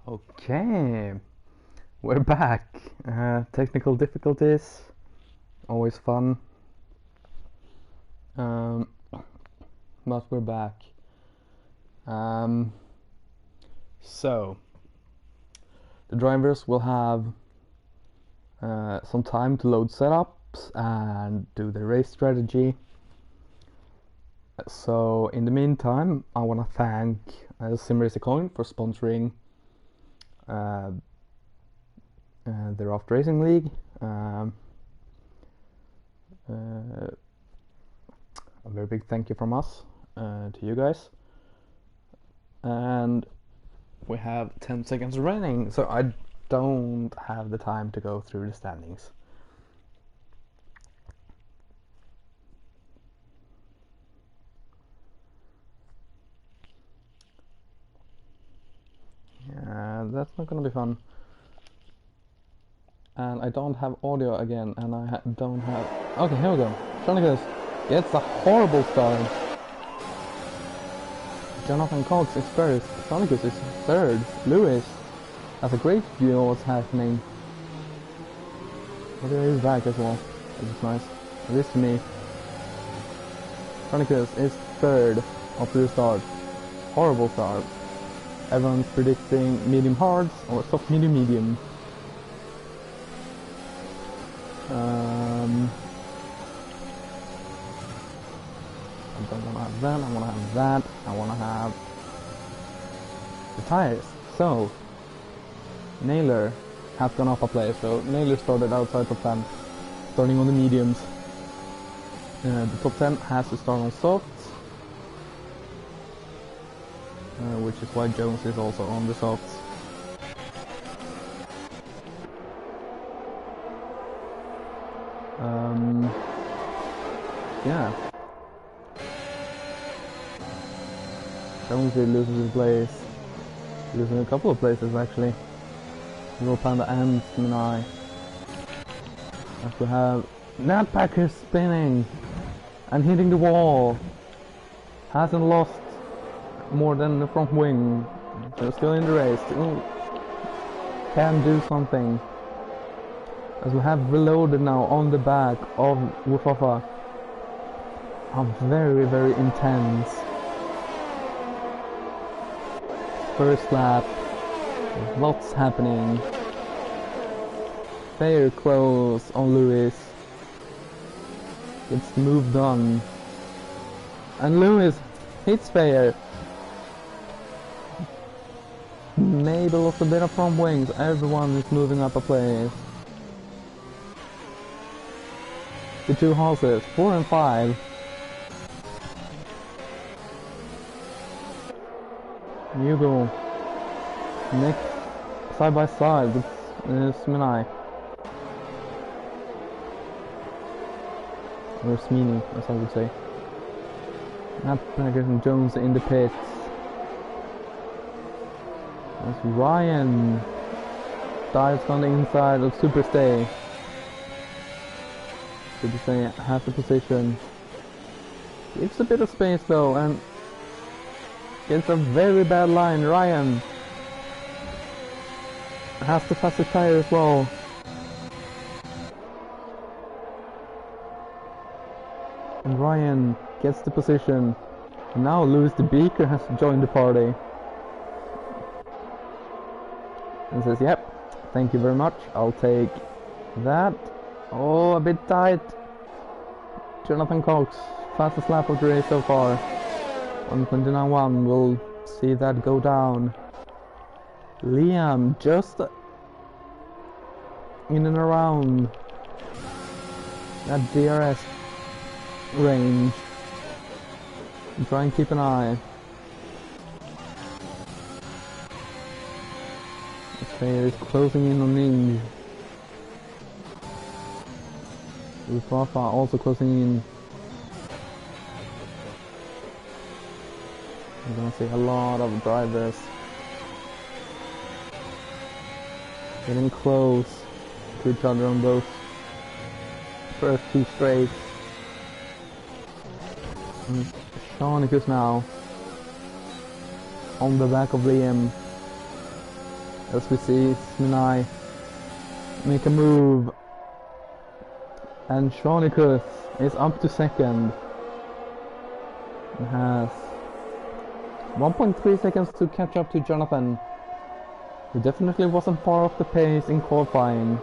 Okay, we're back. Technical difficulties, always fun. Um, but we're back. So, the drivers will have some time to load setups and do the race strategy. So, in the meantime, I want to thank Simracer Coin for sponsoring the Raft Racing League. A very big thank you from us to you guys. And we have 10 seconds remaining, so I don't have the time to go through the standings. Yeah, that's not gonna be fun. And I don't have audio again, and I don't have... Okay, here we go. Tronicus gets a horrible start. Jonathan Cox is first, Tronicus is third, Lewis has a great view of what's happening. But there is back as well, which is nice. It is to me. Tronicus is third after the start. Horrible start. Everyone's predicting medium hards or soft medium medium. I don't want to have that, I want to have that, I want to have the tires. So, Naylor has gone up a place, so Naylor started outside top 10, starting on the mediums. The top 10 has to start on softs, which is why Jones is also on the softs. Yeah. Jones loses his place. Losing a couple of places actually. Little Panda and Minai. As we have Nat Packer spinning and hitting the wall. Hasn't lost more than the front wing. They're still in the race. Still can do something. As we have reloaded now on the back of Wufafa. A very, very intense first lap. Lots happening. Fair close on Lewis. Gets moved on. And Lewis hits Fair. Maybe lost a bit of front wings. Everyone is moving up a place. The two horses, 4 and 5. You go. Next, side by side with Sminai. Or Smini, as I would say. Napbaggers and Jones in the pits. That's Ryan. Dives on the inside of Superstay. Superstay has the position. Gives a bit of space though, and gets a very bad line. Ryan has the fastest tire as well. And Ryan gets the position. And now Lewis the Beaker has joined the party. And says, yep, thank you very much. I'll take that. Oh, a bit tight. Jonathan Cox, fastest lap of the race so far. 1:29.1, we'll see that go down. Liam just in and around that DRS range. Try and keep an eye. Okay, he's closing in on Ning. Rafa also closing in. You're gonna see a lot of drivers getting close to each other on those first two straights. Seanicus now on the back of Liam. as we see Sminai make a move, and Shawnicus is up to second and has 1.3 seconds to catch up to Jonathan, who definitely wasn't far off the pace in qualifying.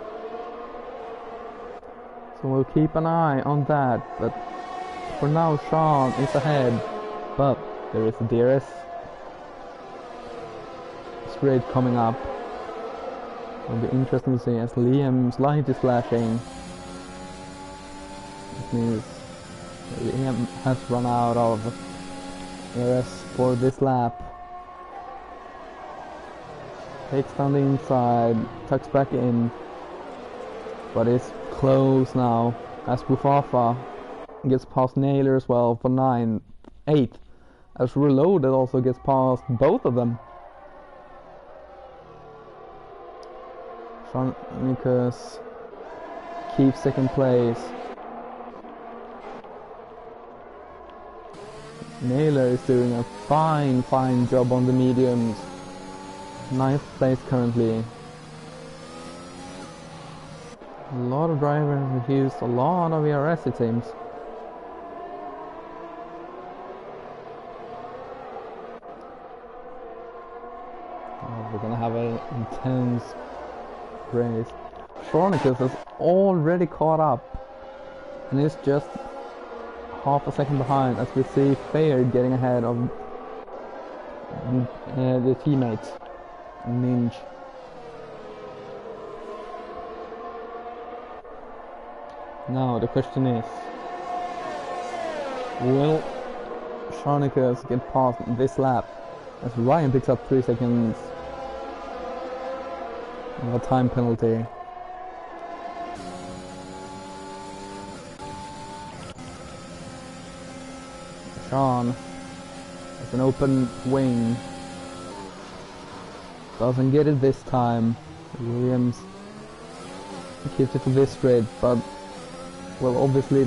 So we'll keep an eye on that, but for now Sean is ahead, but there is a DRS straight coming up. It'll be interesting to see as Liam's light is flashing. It means Liam has run out of DRS for this lap. Takes down the inside, tucks back in, but it's close now as Bufafa gets past Naylor as well for 8th, as Reloaded also gets past both of them. Shawnicus keeps second place. Naylor is doing a fine job on the mediums. 9th place currently. A lot of drivers have used a lot of ERS, it seems. Oh, we're gonna have an intense race. Shawnicus has already caught up and is just half a second behind, as we see Fair getting ahead of the teammates. Ninja. Now the question is, will Shawnicus get past this lap, as Ryan picks up 3 seconds of a time penalty. Sean has an open wing, doesn't get it this time. Williams keeps it to this straight, but will obviously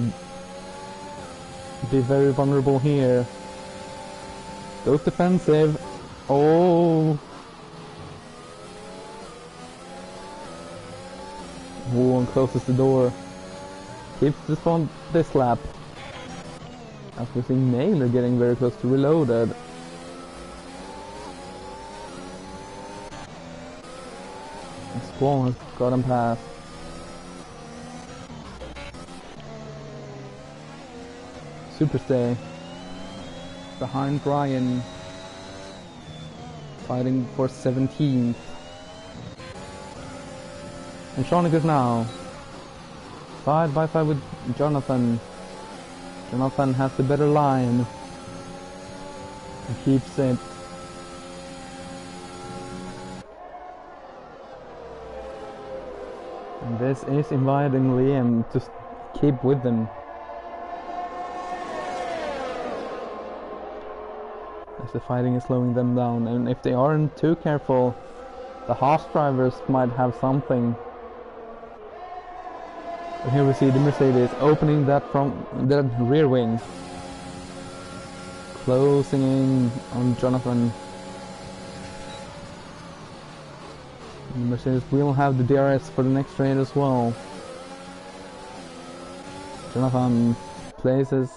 be very vulnerable here. Goes defensive. Oh! One closes the door. Keeps the front this lap. As we see Naylor getting very close to Reloaded. Squall has got him past. Superstay behind Ryan, fighting for 17th. And Shawnicus now side by side with Jonathan. Jonathan has the better line and keeps it. And this is inviting Liam to keep with them. As the fighting is slowing them down, and if they aren't too careful, the Haas drivers might have something. But here we see the Mercedes opening that rear wing, closing in on Jonathan. And the Mercedes will have the DRS for the next straight as well. Jonathan places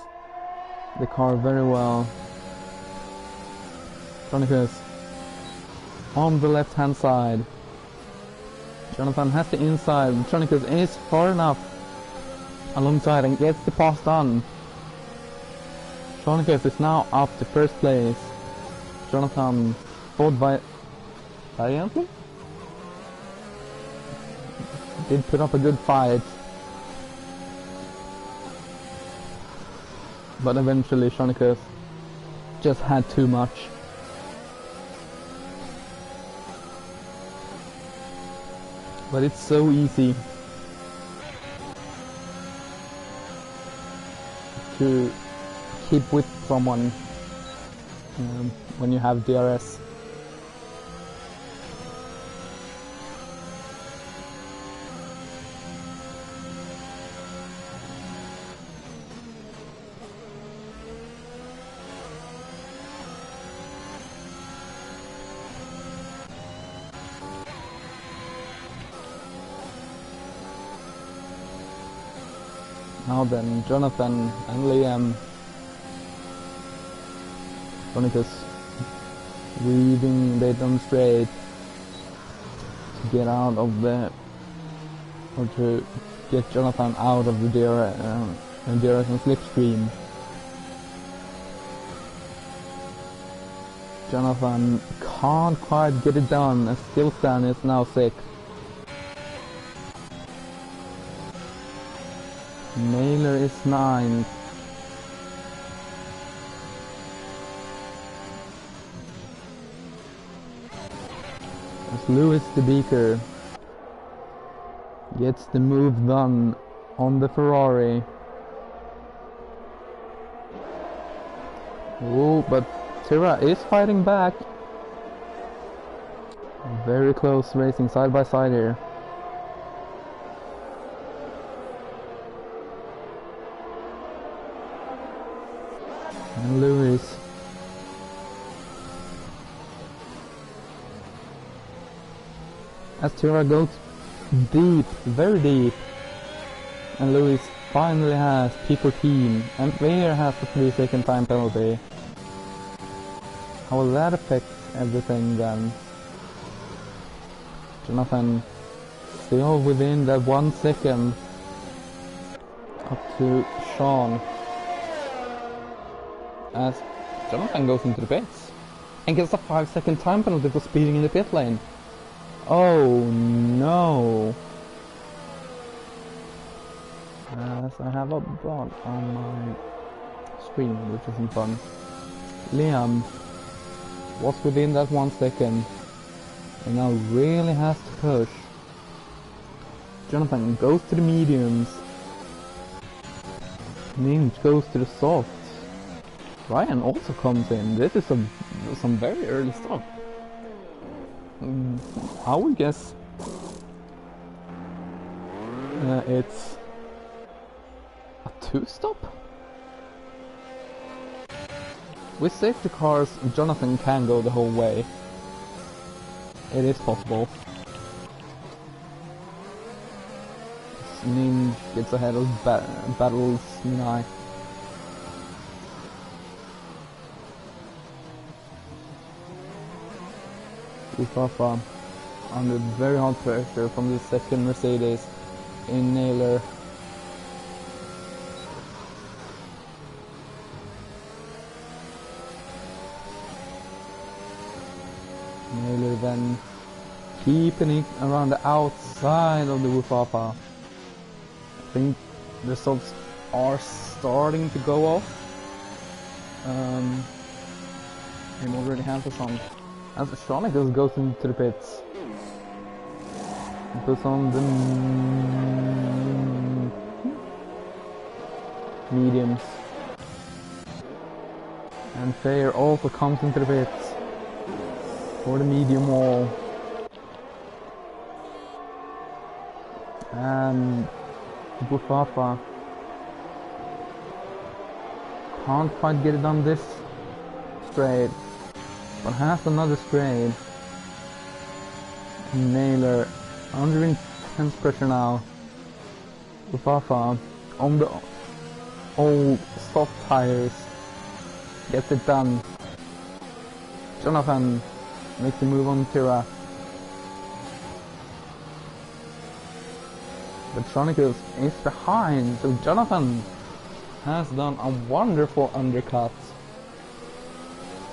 the car very well. Shawnicus on the left hand side. Jonathan has the inside. Shawnicus is far enough alongside and gets the pass done. Shawnicus is now up to first place. Jonathan fought by valiantly. Did put up a good fight, but eventually Shawnicus just had too much. But it's so easy to keep with someone when you have DRS. Now then, Jonathan and Liam. Tonicus weaving a bit on straight to get out of the, or to get Jonathan out of the DRS and slipstream. Jonathan can't quite get it done as Skillstan is now sick. Naylor is 9th. As Lewis the Beaker gets the move done on the Ferrari. Oh, but Tira is fighting back. Very close racing side by side here. And Lewis. As Tira goes deep, very deep. And Lewis finally has P14 and Vader has the 3-second time penalty. How will that affect everything then? Jonathan still within that 1 second up to Sean. As Jonathan goes into the pits and gets a 5-second time penalty for speeding in the pit lane. Oh no! As I have a bug on my screen, which isn't fun. Liam was within that 1 second and now really has to push. Jonathan goes to the mediums. Ninja goes to the softs. Ryan also comes in. This is some very early stuff. I would guess it's a 2-stop? With safety cars, Jonathan can go the whole way. It is possible. Ninja gets ahead of Battles Minai. Ufafa under very hard pressure from the second Mercedes in Naylor. Naylor then keeping it around the outside of the Ufafa. I think the results are starting to go off. It already has some. As Chronicles goes into the pits, he puts on the mediums, and Fair also comes into the pits for the medium wall, and Bufafa can't quite get it on this straight. But has another straight. Naylor under intense pressure now. Ufafa on the old soft tires gets it done. Jonathan makes the move on Tira. But Chronicles is behind, so Jonathan has done a wonderful undercut,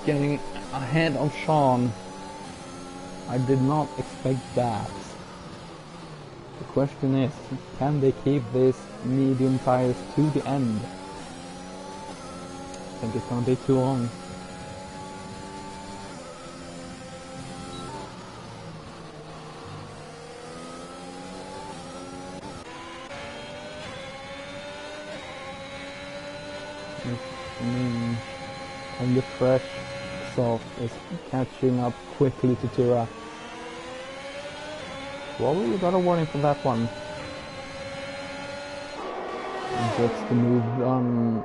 getting ahead of Sean. I did not expect that. The question is, can they keep these medium tires to the end? I think it's gonna take too long. And the fresh soft is catching up quickly to Tira. Well, we got a warning for that one. And gets the move done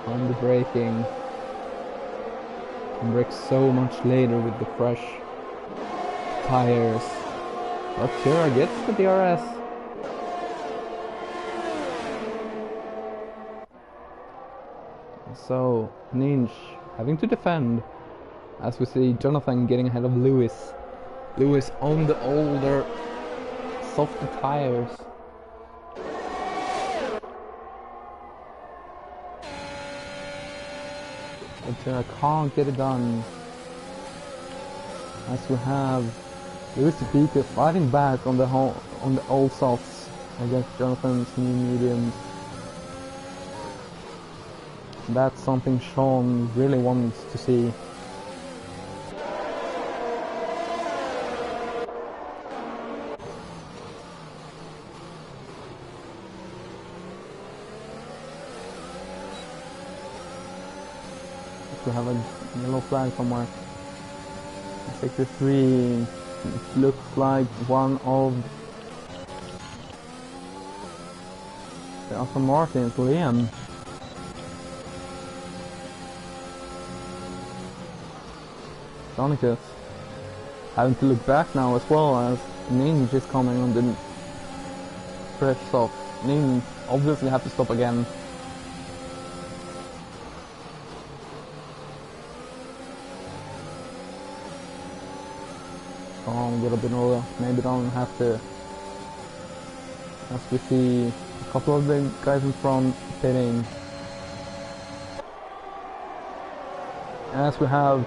on the braking. Can brake so much later with the fresh tires. But Tira gets the DRS. So, Ninja having to defend, as we see Jonathan getting ahead of Lewis. Lewis on the older, softer tires. But I can't get it done. As we have Lewis the Beaker fighting back on the old softs against Jonathan's new mediums. That's something Sean really wants to see. We have a yellow flag somewhere. 63 looks like one of the Aston Martins, Liam. Sonicus having to look back now as well, as Ninja is coming on the fresh stop. Ninja obviously have to stop again. Get a bit more, maybe don't have to. As we see a couple of the guys in front pitting. As we have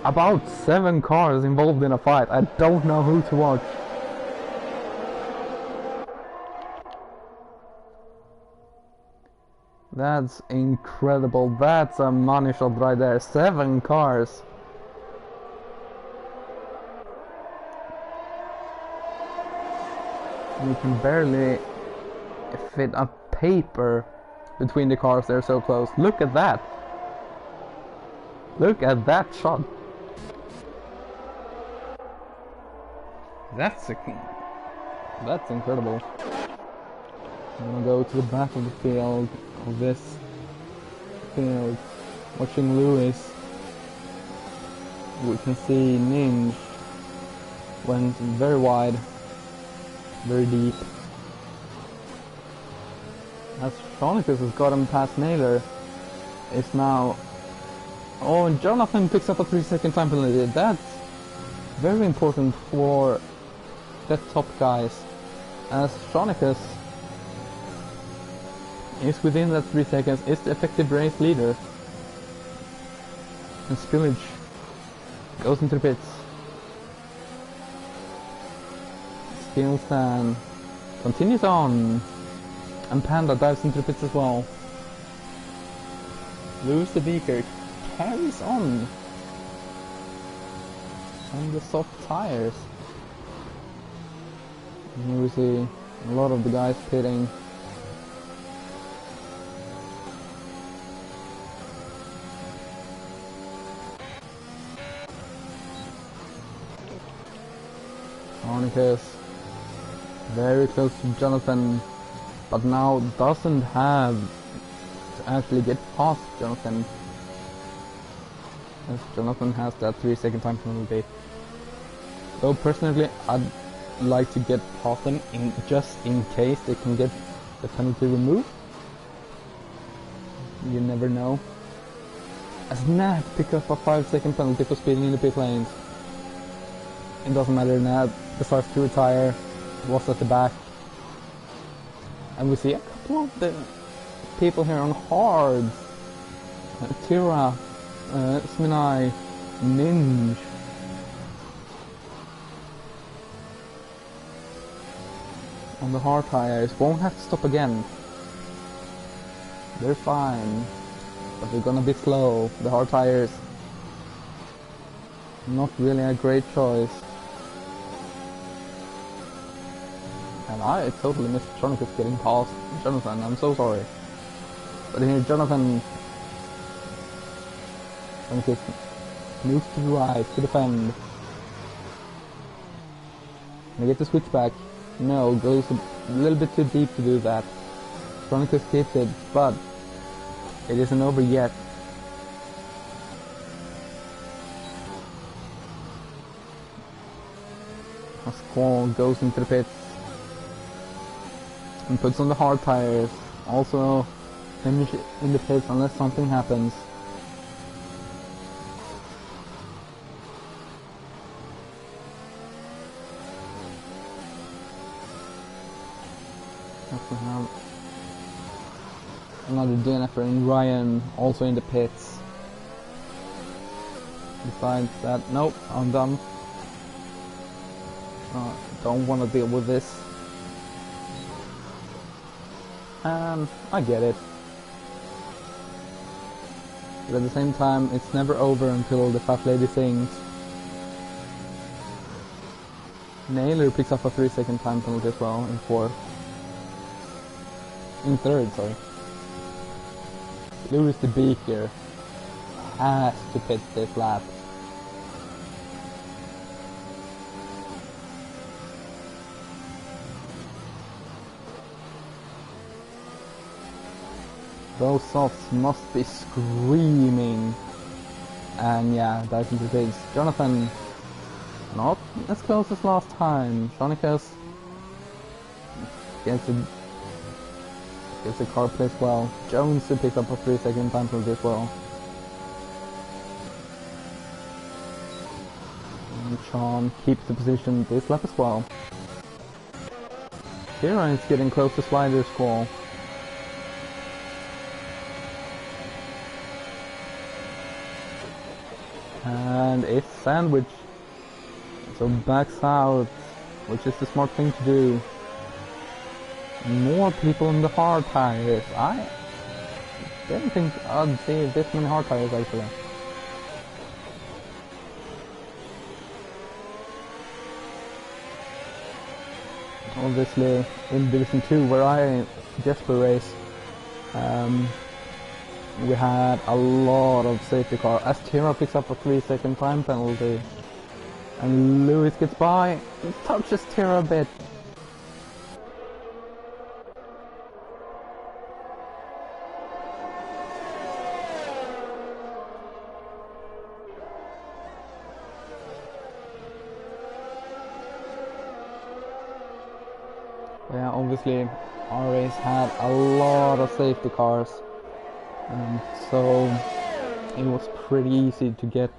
about 7 cars involved in a fight. I don't know who to watch. That's incredible. That's a money shot right there. 7 cars. You can barely fit a paper between the cars. They're so close. Look at that. Look at that shot. That's incredible. I'm gonna go to the back of the field, of this field, watching Lewis. We can see Ninja went very wide, very deep. As Chronicus has got him past Naylor, it's now... Oh, and Jonathan picks up a 3-second time penalty. That's very important for the top guys, as Chronicus is within that 3 seconds, is the effective race leader. And Spillage goes into the pits. Skillstan continues on, and Panda dives into the pits as well. Lewis the Beaker carries on the soft tires. Here we see a lot of the guys pitting. Chronicus very close to Jonathan, but now doesn't have to actually get past Jonathan, as Jonathan has that 3-second time penalty. Though personally I'd like to get past them just in case they can get the penalty removed. You never know. As Nat pick up a 5-second penalty for speeding in the pit lanes. It doesn't matter, Nat decides to retire, was at the back. And we see a couple of the people here on hards. Tira, Sminai, Ninja. On the hard tires, won't have to stop again. They're fine, but they're gonna be slow. The hard tires, not really a great choice. And I totally missed Chronicus getting past Jonathan, I'm so sorry. But here Jonathan moves to the right to defend. Can I get the switch back? No, goes a little bit too deep to do that. Chronicus keeps it, but it isn't over yet. A Squall goes into the pits and puts on the hard tires. Also finish in the pits unless something happens. We have another Jennifer and Ryan also in the pits. Besides that, nope, I'm done. Don't want to deal with this. And I get it. But at the same time, it's never over until the fat lady sings. Naylor picks up a 3-second time penalty as well in fourth. In third, sorry. Lewis the Beaker has to pit this lap. Those softs must be screaming. And yeah, that's the case. Jonathan, not as close as last time. Shonicus gets the car placed well. Jones picks up a 3-second time penalty as well. And Sean keeps the position this lap as well. Kira is getting close to Slider Squall. And it's sandwich. So backs out, which is the smart thing to do. More people in the hard tires. I didn't think I'd see this many hard tires actually. Obviously in Division 2 where I Jesper race, we had a lot of safety car as Tira picks up a 3-second time penalty and Lewis gets by and touches Tira a bit. Yeah, obviously our race had a lot of safety cars. So it was pretty easy to get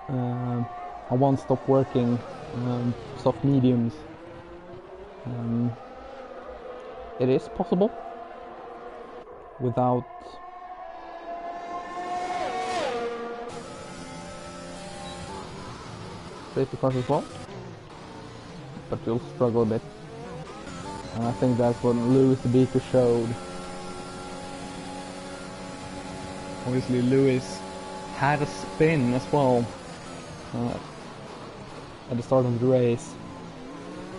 a one-stop working soft mediums. It is possible without safety cars as well, but you'll struggle a bit. And I think that's what Lewis the Beaker showed. Obviously Lewis had a spin as well at the start of the race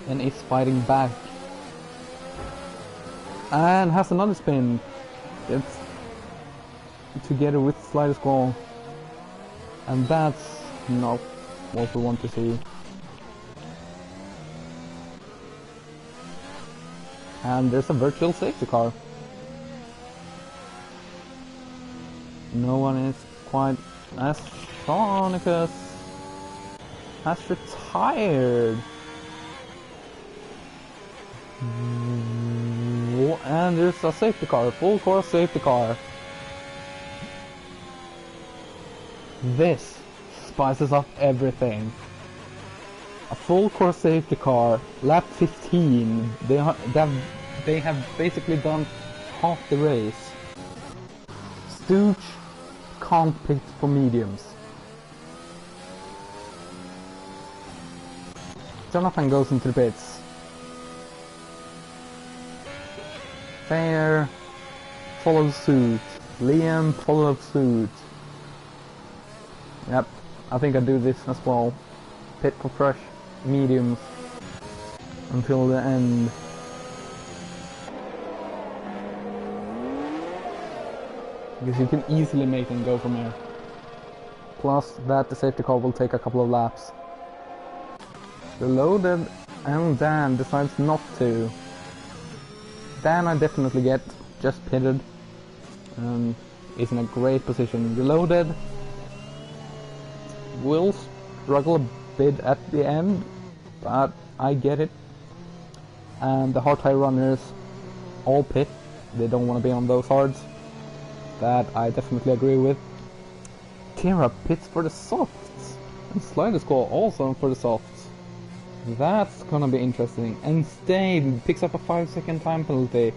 and is fighting back and has another spin. It's together with Slider Squall, and that's not what we want to see. And there's a virtual safety car. No one is quite as Sonicus has retired. And there's a safety car, full course safety car. This spices up everything. A full course safety car, lap 15. They have basically done half the race. Stooge can't pick for mediums. Jonathan goes into the pits. Fair follows suit. Liam follows suit. Yep, I think I do this as well. Pit for fresh mediums until the end. Because you can easily make them go from here. Plus that the safety car will take a couple of laps. Reloaded and Dan decides not to. Dan I definitely get, just pitted. Is in a great position. Reloaded will struggle a bit at the end, but I get it. And the hard tire runners all pit they don't want to be on those hards. That I definitely agree with. Tira pits for the softs, and Slider Squall also for the softs. That's gonna be interesting. And Stave picks up a 5-second time penalty.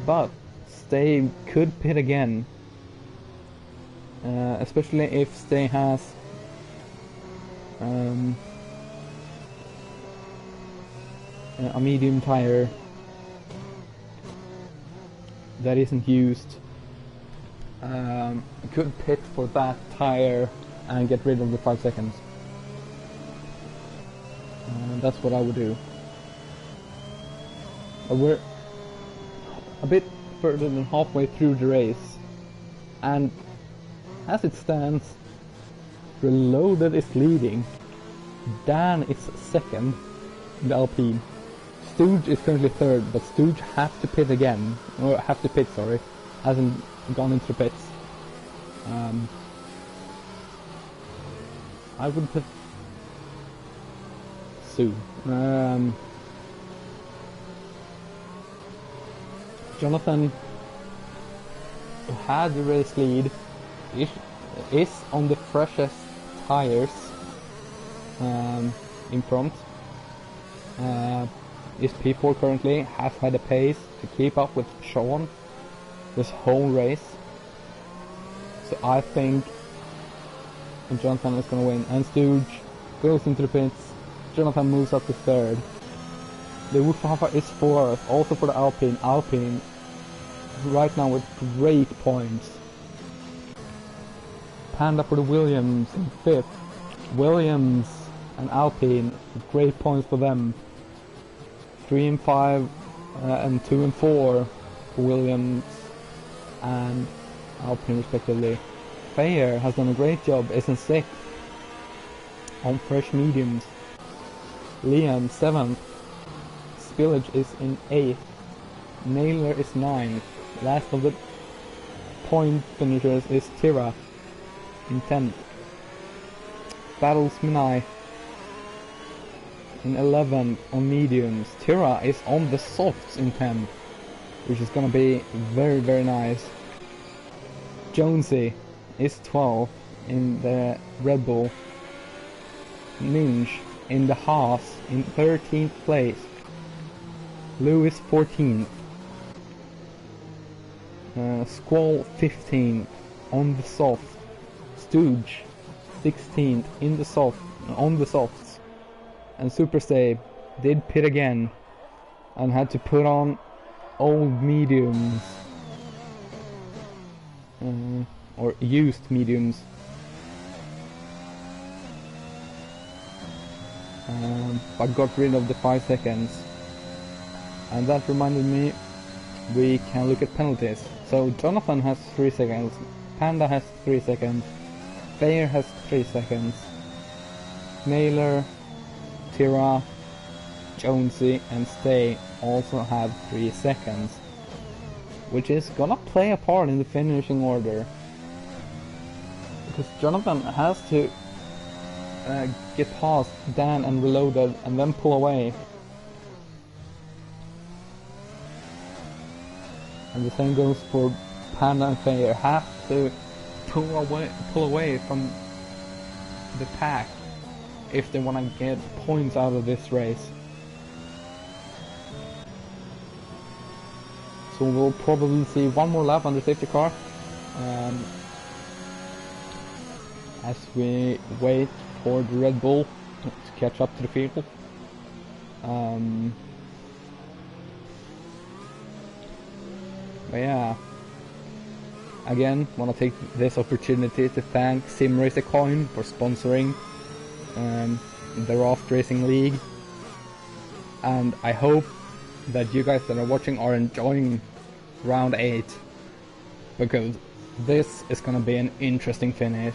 But Stave could pit again. Especially if Stave has a medium tire that isn't used. Could pit for that tire and get rid of the 5 seconds. That's what I would do. We're a bit further than halfway through the race, and as it stands, Reloaded is leading. Dan is second in the Alpine. Stooge is currently third, but Stooge has to pit again. Or have to pit, sorry. Hasn't gone into the pits. I would put Sue. Jonathan, who had the race lead, is on the freshest tires in front. Is P4 currently, has had a pace to keep up with Sean this whole race. So I think Jonathan is going to win. And Stooge goes into the pits. Jonathan moves up to third. The Luftwaffe is fourth, also for the Alpine. Alpine right now with great points. Panda for the Williams in fifth. Williams and Alpine, great points for them. 3 and 5 and 2 and 4 for Williams and Alpine respectively. Fair has done a great job, is in 6th on fresh mediums. Liam 7th. Spillage is in 8th. Naylor is 9th. Last of the point finishers is Tira in 10th. Battles Minai in 11th on mediums. Tira is on the softs in 10th, which is gonna be very, very nice. Jonesy is 12th in the Red Bull. Minch in the Haas in 13th place. Lewis 14th. Squall 15th on the soft. Stooge 16th in the soft on the softs. And Superstay did pit again and had to put on old mediums or used mediums. I got rid of the 5 seconds, and that reminded me we can look at penalties. So Jonathan has 3 seconds, Panda has 3 seconds, Fair has 3 seconds, Naylor, Tira, Jonesy and Stay also have 3 seconds, which is gonna play a part in the finishing order, because Jonathan has to get past Dan and Reloaded and then pull away. And the same goes for Panda and Fair. Have to pull away from the pack if they want to get points out of this race. So we'll probably see one more lap on the safety car as we wait for the Red Bull to catch up to the field. But yeah, again, want to take this opportunity to thank Simracer Coin for sponsoring the Raft Racing League, and I hope that you guys that are watching are enjoying round 8, because this is gonna be an interesting finish.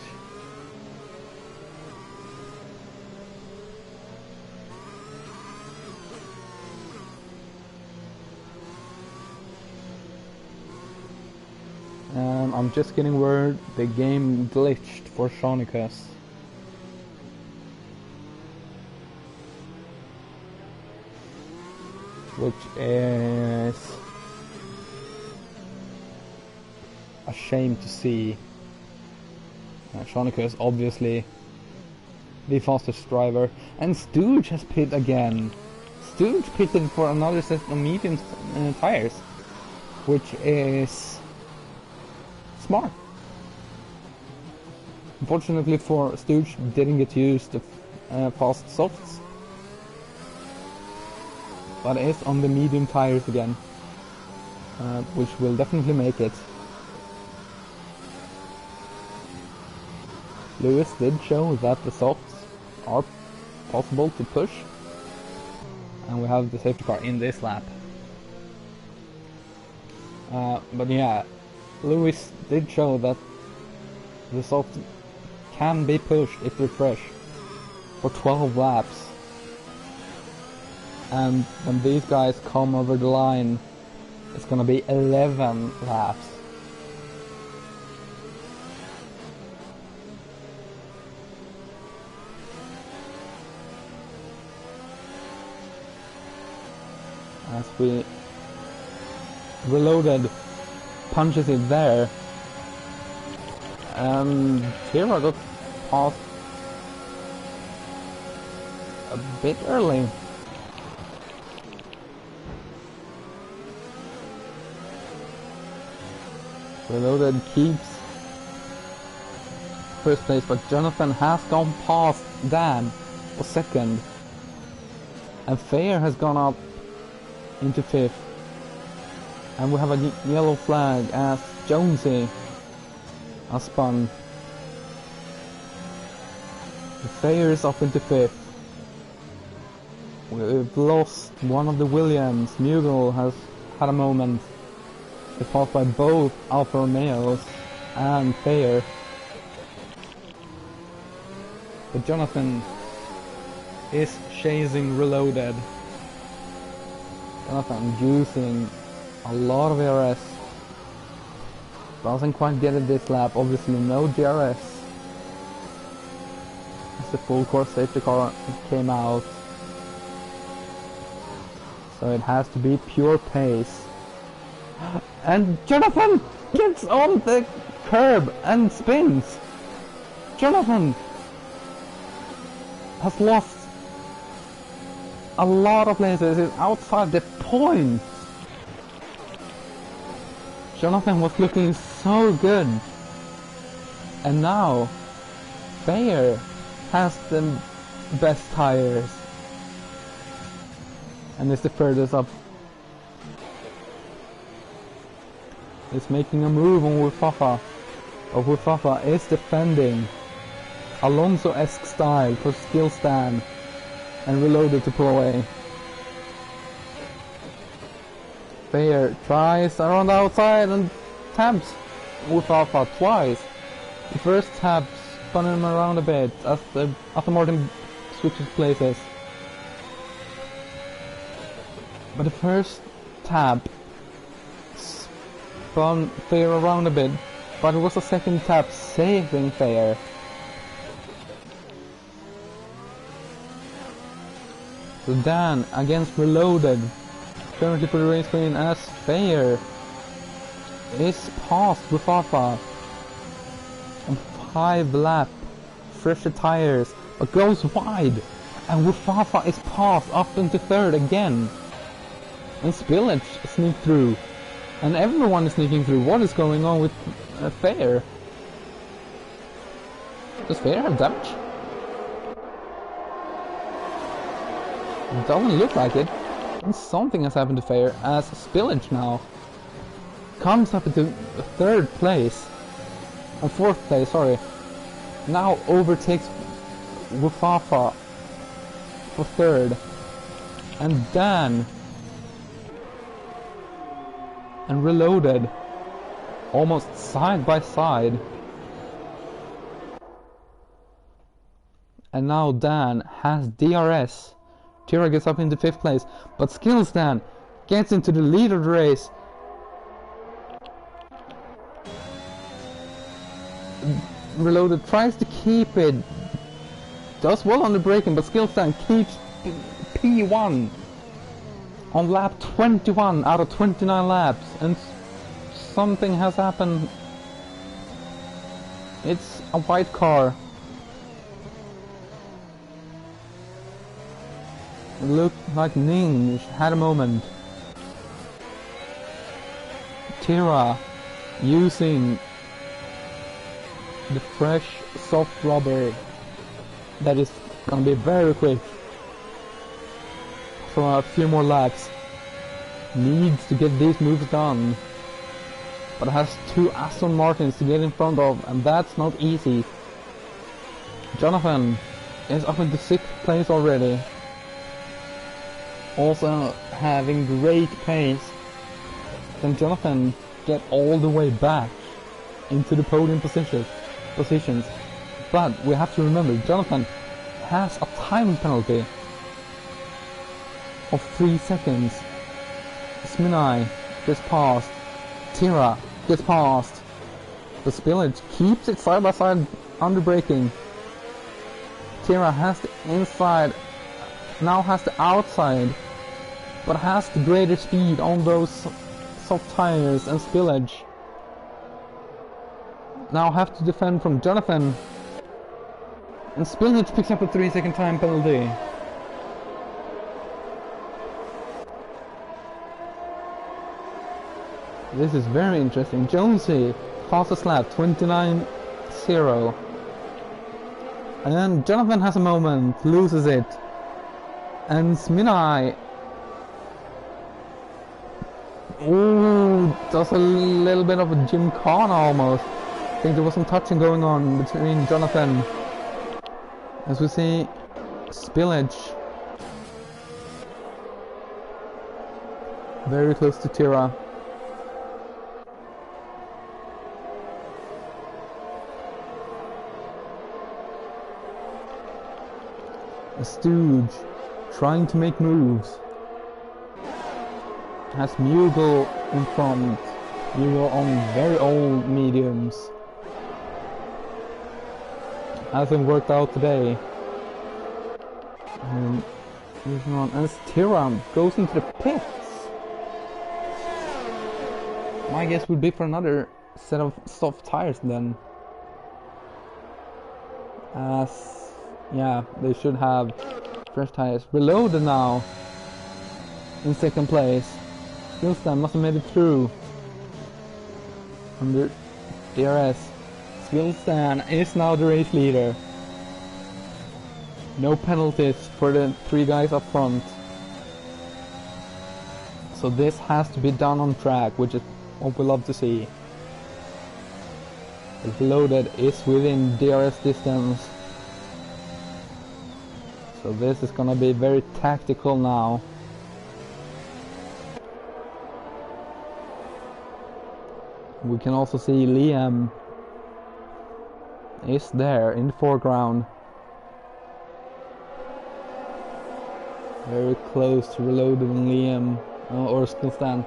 I'm just getting word the game glitched for Shonicus. Which is shame to see. Shanika is obviously the fastest driver, and Stooge has pit again. Stooge pitted for another set of medium tires, which is smart. Unfortunately for Stooge, didn't get to use the fast softs, but is on the medium tires again, which will definitely make it. Lewis did show that the softs are possible to push, and we have the safety car in this lap. But yeah, Lewis did show that the softs can be pushed if they're fresh for 12 laps. And when these guys come over the line, it's gonna be 11 laps. As we reloaded, punches it there, and here I got past a bit early. Reloaded keeps first place, but Jonathan has gone past Dan for second, and Fair has gone up into fifth, and we have a yellow flag as Jonesy has spun. The Fair is up into fifth. We've lost one of the Williams. Mughal has had a moment. It's passed by both Alfa Romeos and Fair, but Jonathan is chasing Reloaded. Jonathan using a lot of ARS. Doesn't quite get it this lap, obviously no DRS. As the full course safety car came out. So it has to be pure pace. And Jonathan gets on the curb and spins. Jonathan has lost a lot of places. He's outside the points. Jonathan was looking so good, and now Bayer has the best tires and is the furthest up. Is making a move on Wufafa. Wufafa is defending Alonso-esque style for skill stand and Reloaded to pull away. Bayer tries around the outside and taps Wufafa twice. The first tap spun him around a bit after Martin switches places. But the first tap spun Fair around a bit, but it was a second tap saving Fair. So Dan against Reloaded, currently for the race win as Fair is past Wufafa on 5 lap, fresher tires, but goes wide, and Wufafa is passed up into third again. And Spillage sneaked through, and everyone is sneaking through. What is going on with Fair? Does Fair have damage? It doesn't look like it. And something has happened to Fair as Spillage now comes up into third place, or fourth place, sorry. Now overtakes Wufafa for third, and Dan and Reloaded almost side by side. And now Dan has DRS. Tira gets up into 5th place, but Skills Dan gets into the lead of the race. Reloaded tries to keep it, does well on the braking, but Skills Dan keeps P1 on lap 21 out of 29 laps, and something has happened It's a white car. It looked like Ninja had a moment. Tira using the fresh soft rubber that is gonna be very quick for a few more laps. Needs to get these moves done, but has 2 Aston Martins to get in front of, and that's not easy. Jonathan is up into 6th place already, also having great pace. Can Jonathan get all the way back into the podium positions? But we have to remember, Jonathan has a time penalty of 3 seconds. Sminai gets past. Tira gets past. The spillage keeps it side by side under braking. Tira has the inside, now has the outside, but has the greater speed on those soft tires and spillage. Now have to defend from Jonathan. And spillage picks up a 3-second time penalty. This is very interesting. Jonesy, fastest lap, 29.0. And then Jonathan has a moment, loses it. And Sminai, ooh, does a little bit of a gymkhana almost. I think there was some touching going on between Jonathan. As we see, spillage. Very close to Tira. A stooge trying to make moves. Has Mughal in front. Mughal on very old mediums. Hasn't worked out today. And as Tira goes into the pits. My guess would be for another set of soft tires then. As yeah, they should have fresh tires. Reloaded now in 2nd place. Skillstan must have made it through under DRS. Skillstan is now the race leader. No penalties for the 3 guys up front. So this has to be done on track, which is what we love to see. Reloaded is within DRS distance. So this is gonna be very tactical now. We can also see Liam is there in the foreground. Very close to Reloaded and Liam, or Skillstan.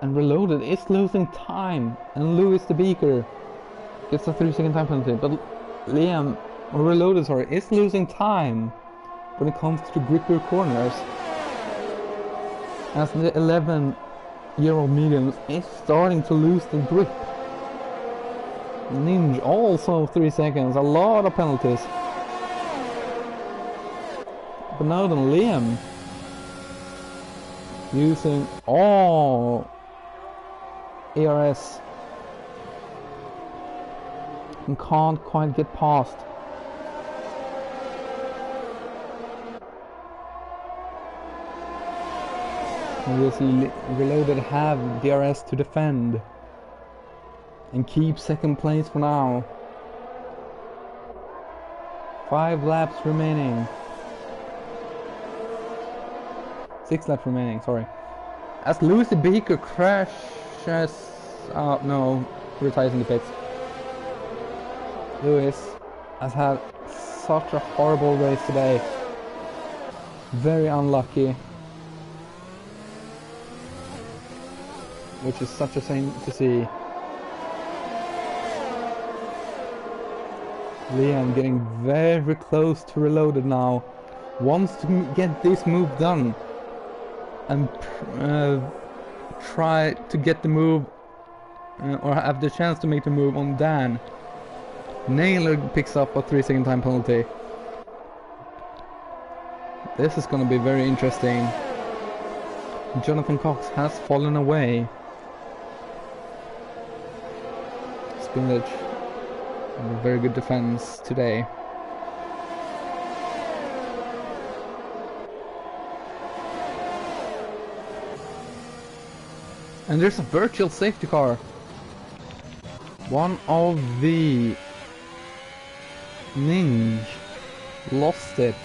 And Reloaded is losing time, and Lewis the Beaker gets a 3-second time penalty, but Liam, or Reloaded, sorry, is losing time when it comes to grippier corners, as the 11-year-old mediums is starting to lose the grip. Ninja also 3 seconds, a lot of penalties. But now then Liam using all ARS and can't quite get past. And we'll see Reloaded have DRS to defend and keep 2nd place for now. 5 laps remaining. 6 laps remaining, sorry. As Lewis the Beaker crashes out, no, retires in the pits. Lewis has had such a horrible race today. Very unlucky. Which is such a shame to see. Liam getting very close to Reloaded now. Wants to get this move done. And try to get the move, or have the chance to make the move on Dan. Naylor picks up a 3-second time penalty. This is going to be very interesting. Jonathan Cox has fallen away. Spillage, a very good defense today. And there's a virtual safety car. One of the Ninja lost it.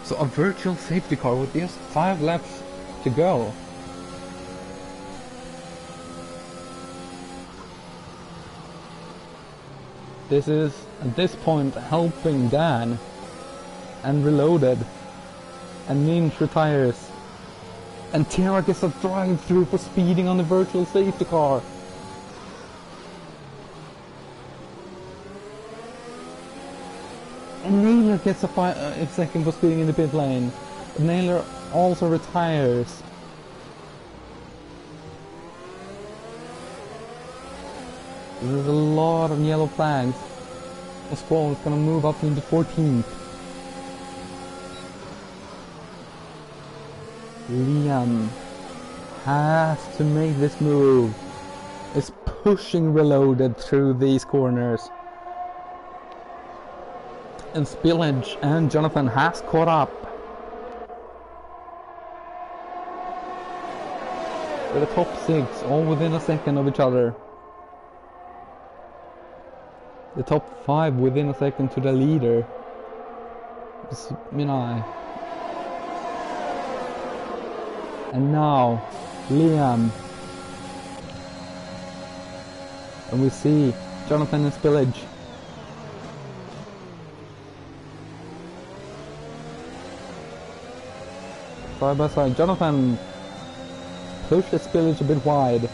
So a virtual safety car with just 5 laps to go. This is at this point helping Dan, and Reloaded, and Ninja retires, and TRRL gets a drive-through for speeding on the virtual safety car. And Naylor gets a 5 second for speeding in the pit lane. But Naylor also retires. There's a lot of yellow flags. The squall is gonna move up into 14th. Liam has to make this move. Is pushing Reloaded through these corners. And Spillage and Jonathan has caught up. With the top 6 all within a second of each other. The top 5 within a second to the leader. Minai. And now Liam. And we see Jonathan and Spillage. Side by side. Jonathan pushes Spillage a bit wide.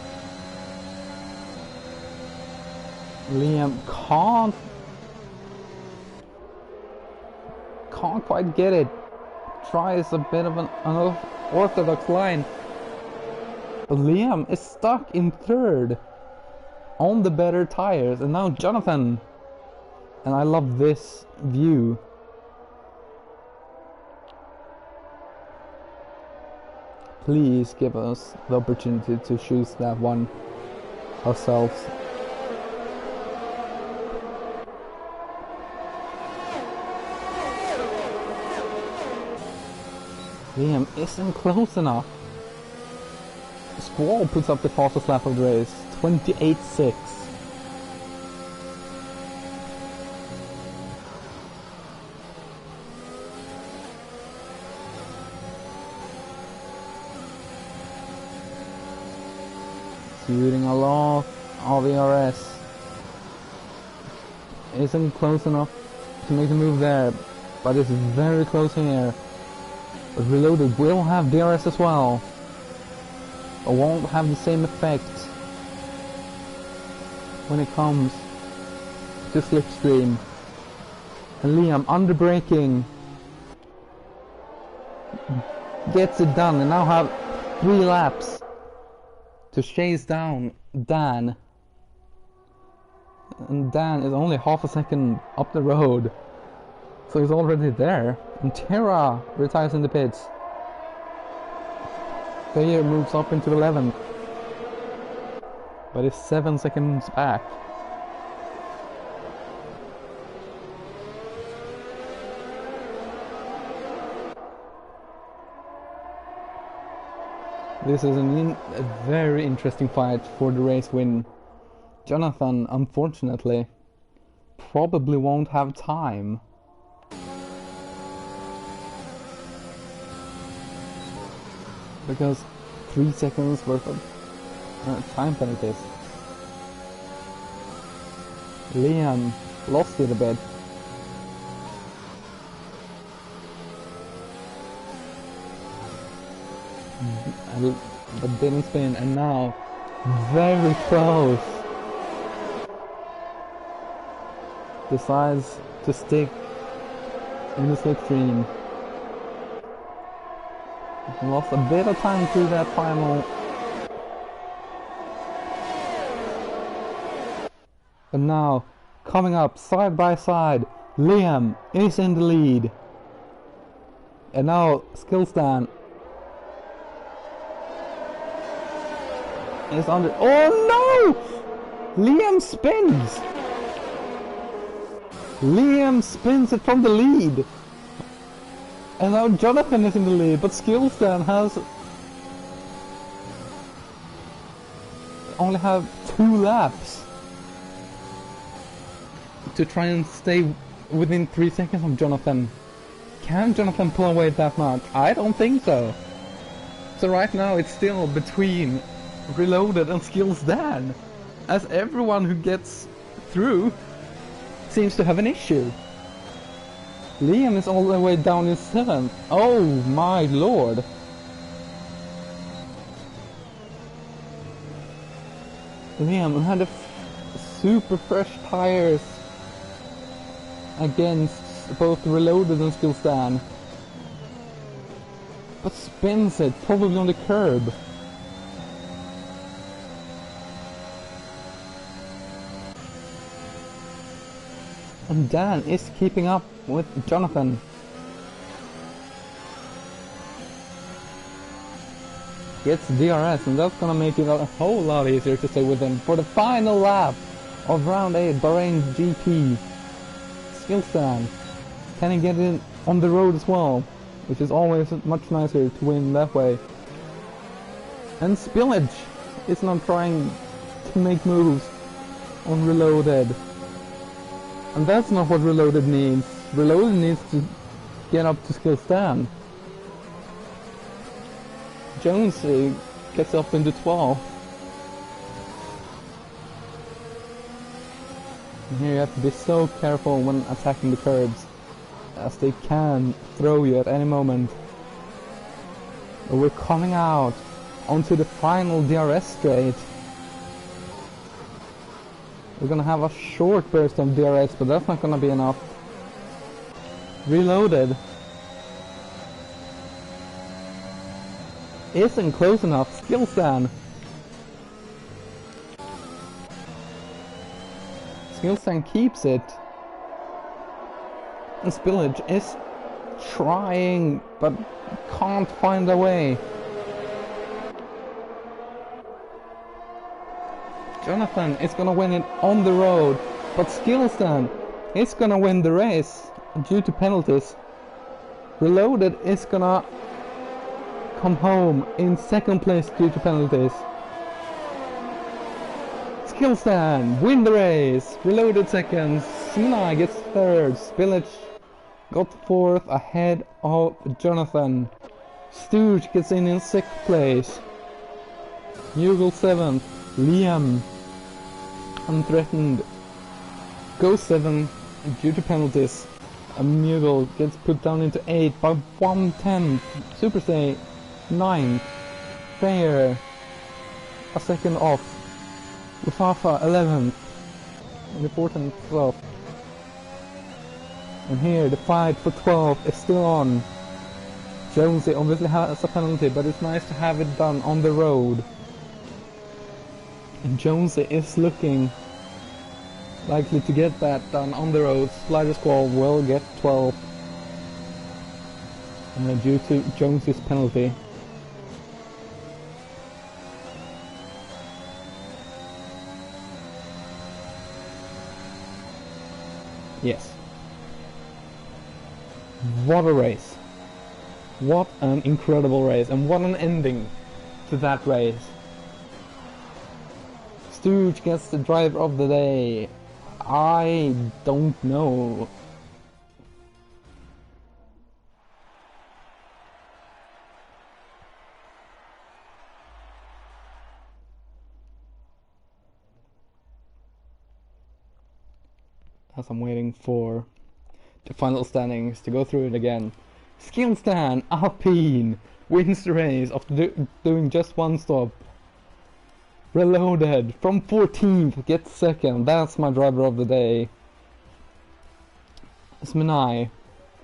Liam can't quite get it. Tries a bit of an unorthodox line. But Liam is stuck in 3rd on the better tires, and now Jonathan. And I love this view. Please give us the opportunity to choose that one ourselves. Liam isn't close enough. Squall puts up the fastest lap of the race, 28.6. Shooting a lot of ERS. Isn't close enough to make the move there, but it's very close here. But Reloaded will have DRS as well, but won't have the same effect when it comes to slipstream. And Liam under braking gets it done, and now have 3 laps to chase down Dan. And Dan is only half a second up the road, so he's already there. And Terra retires in the pits. Thayer moves up into 11th, but is 7 seconds back. This is a very interesting fight for the race win. Jonathan, unfortunately, probably won't have time. Because 3 seconds worth of time penalties. Liam lost it a bit. But didn't spin, and now very close. Decides to stick in the slipstream. Lost a bit of time through that final And now, coming up side by side, Liam is in the lead. And now, Skillstan is on the... Oh no! Liam spins! Liam spins it from the lead! And now Jonathan is in the lead, but Skillstan has... only have 2 laps to try and stay within 3 seconds of Jonathan. Can Jonathan pull away that much? I don't think so. So right now it's still between Reloaded and Skillstan, as everyone who gets through seems to have an issue. Liam is all the way down in 7th. Oh my lord. Liam had super fresh tires against both Reloaded and Skillstan, but spins it probably on the curb. And Dan is keeping up with Jonathan. Gets DRS, and that's gonna make it a whole lot easier to stay with him for the final lap of round 8 Bahrain GP. Skillstan, can he get it on the road as well, which is always much nicer to win that way. And Spillage is not trying to make moves on Reloaded, and that's not what Reloaded needs. Reloaded needs to get up to Skillstan. Jones gets up into 12. And here you have to be so careful when attacking the curbs, as they can throw you at any moment. But we're coming out onto the final DRS straight. We're gonna have a short burst of DRS, but that's not gonna be enough. Reloaded isn't close enough. Skillstan keeps it. And Spillage is trying, but can't find a way. Jonathan is gonna win it on the road, but Skillstan is gonna win the race due to penalties. Reloaded is gonna come home in 2nd place due to penalties. Skillstan win the race. Reloaded 2nd. Simracer gets 3rd. Spillage got 4th ahead of Jonathan. Stooge gets in 6th place. Mughal 7th. Liam, unthreatened, goes 7th due to penalties. And Mughal gets put down into 8th by 1/10. Superstay 9th. Fair a second off. Ufafa 11th. And the 14th 12th. And here the fight for 12th is still on. Jonesy obviously has a penalty, but it's nice to have it done on the road. And Jonesy is looking likely to get that done on the road. Slider Squall will get 12 due to Jonesy's penalty. Yes. What a race. What an incredible race, and what an ending to that race. Stooge gets the driver of the day. I don't know. As I'm waiting for the final standings to go through it again. Skillstan Alpine wins the race after doing just one stop. Reloaded from 14th gets 2nd. That's my driver of the day. Sminai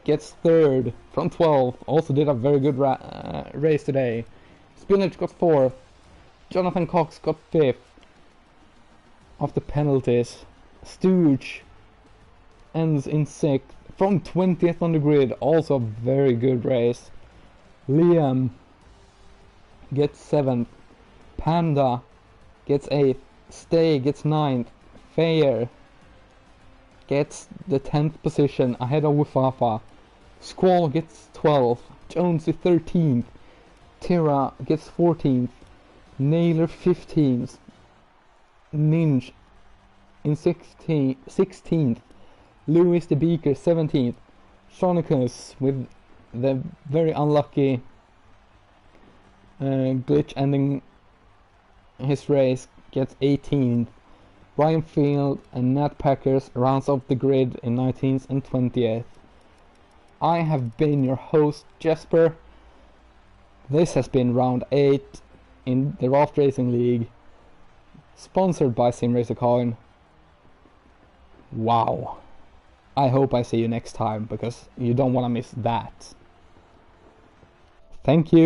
gets 3rd from 12th. Also did a very good race today. Spinach got 4th. Jonathan Cox got 5th. After penalties. Stooge ends in 6th from 20th on the grid, also a very good race. Liam gets 7th, Panda gets 8th, Stay gets 9th, Fair gets the 10th position ahead of Wufafa, Squall gets 12th, Jonesy 13th, Tira gets 14th, Naylor 15th, Ninja in 16th, Lewis the Beaker 17th, Sonicus with the very unlucky glitch ending his race gets 18th. Ryan Field and Nat Packers rounds off the grid in 19th and 20th. I have been your host, Jesper. This has been round 8 in the Raft Racing League, sponsored by Simracer Coin. Wow. I hope I see you next time, because you don't want to miss that. Thank you.